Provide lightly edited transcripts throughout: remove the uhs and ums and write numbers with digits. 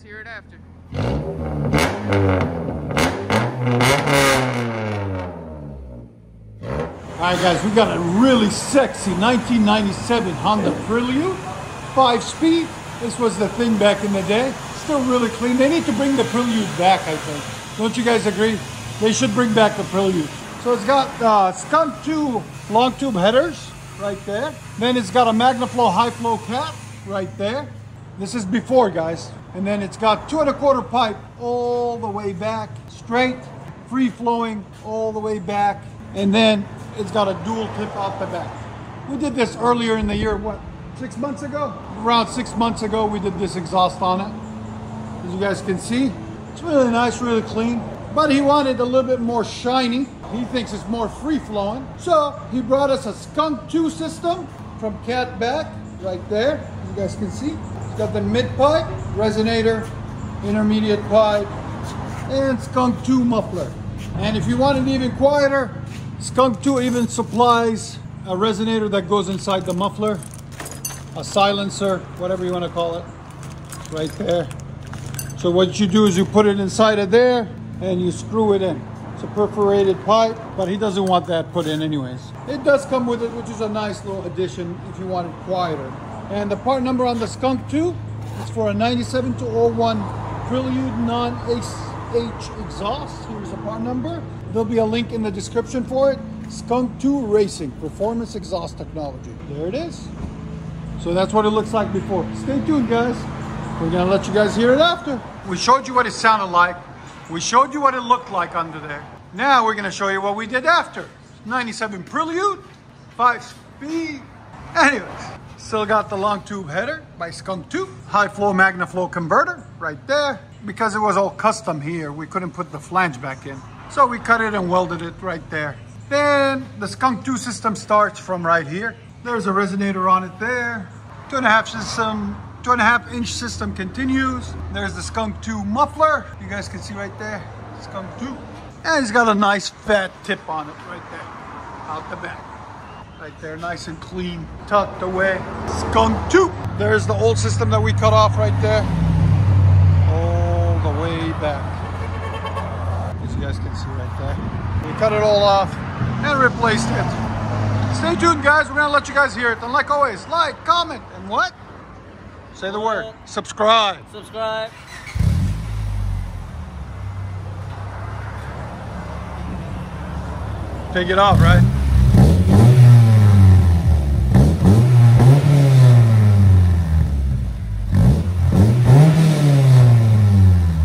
hear it after. Alright guys, we got a really sexy 1997 Honda Prelude, 5-speed. This was the thing back in the day. Still really clean. They need to bring the Prelude back, I think. Don't you guys agree? They should bring back the Prelude. So it's got SKUNK2 long tube headers right there. Then it's got a MagnaFlow high flow cap right there. This is before, guys. And then it's got 2 1/4 pipe all the way back, straight, free flowing all the way back. And then it's got a dual tip out the back. We did this earlier in the year, what, 6 months ago? Around 6 months ago, we did this exhaust on it. As you guys can see, it's really nice, really clean. But he wanted a little bit more shiny. He thinks it's more free flowing. So he brought us a SKUNK2 system from Cat back, right there. As you guys can see, it's got the mid pipe, resonator, intermediate pipe, and SKUNK2 muffler. And if you want it even quieter, SKUNK2 even supplies a resonator that goes inside the muffler, a silencer, whatever you want to call it, right there. So what you do is you put it inside of there and you screw it in. It's a perforated pipe, but he doesn't want that put in anyways. It does come with it, which is a nice little addition if you want it quieter. And the part number on the SKUNK2 is for a 97 to 01 Prelude non-H exhaust. Here's the part number. There'll be a link in the description for it. SKUNK2 Racing Performance Exhaust Technology. There it is. So that's what it looks like before. Stay tuned, guys. We're gonna let you guys hear it after. We showed you what it sounded like. We showed you what it looked like under there. Now we're gonna show you what we did after. 97 Prelude, 5-speed. Anyways, still got the long tube header by SKUNK2. High flow MagnaFlow converter right there. Because it was all custom here, we couldn't put the flange back in. So we cut it and welded it right there. Then the SKUNK2 system starts from right here. There's a resonator on it there. 2.5-inch system continues. There's the SKUNK2 muffler. You guys can see right there, SKUNK2. And it's got a nice fat tip on it right there, out the back. Right there, nice and clean, tucked away. SKUNK2. There's the old system that we cut off right there. All the way back. As you guys can see right there. We cut it all off and replaced it. Stay tuned, guys. We're gonna let you guys hear it. And like always, like, comment, and what? Say the word. Subscribe. Subscribe. Take it off, right?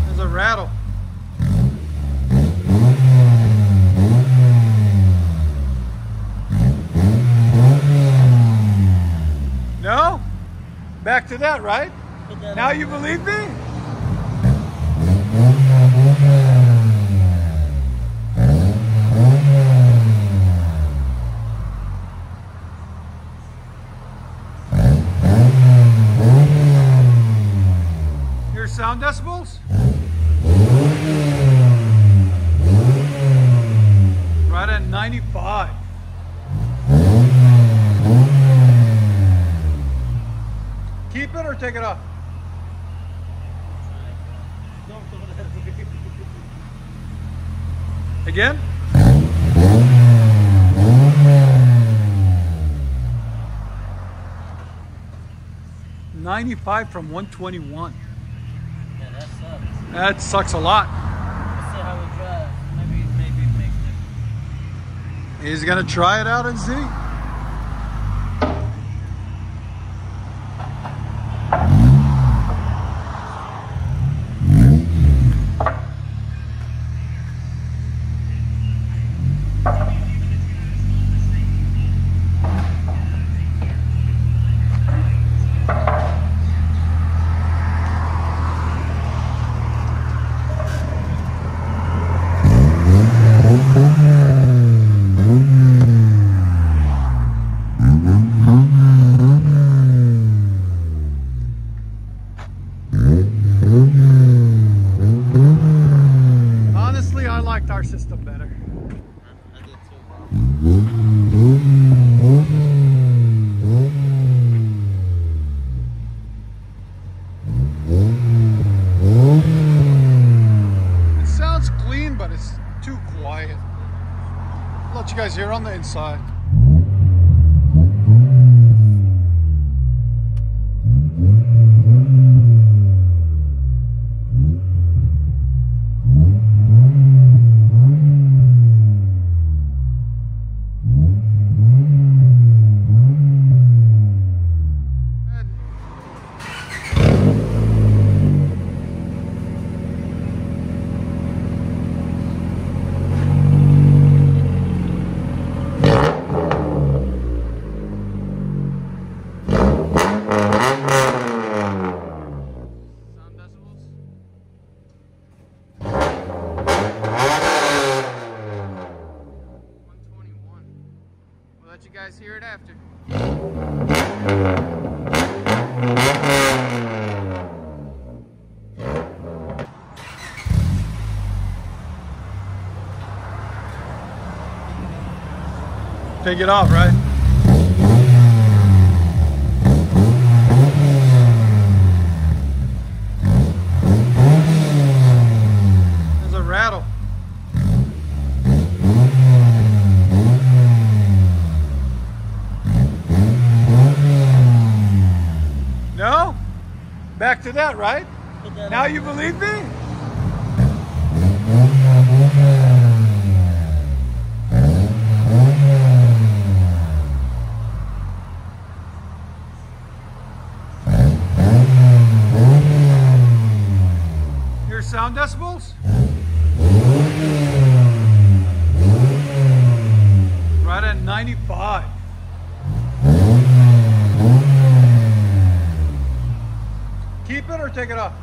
There's a rattle. No? Back to that, right? Now you believe me? Your sound decibels? Right at 95. Keep it or take it off? Again? $95 from 121. Yeah, that sucks. That sucks a lot. Let's see how it drives. Maybe it makes difference. He's gonna try it out and see. Honestly, I liked our system better. I did too. too quiet. I'll let you guys hear on the inside. Let you guys hear it after. Take it off, right? There's a rattle. No? Back to that, right? Now you believe me? Hear sound decibels? Right at 95. Keep it or take it off?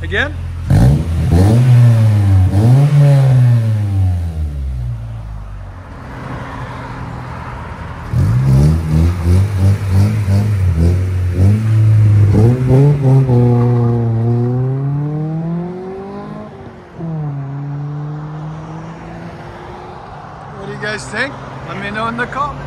Again? What do you guys think? Let me know in the comments.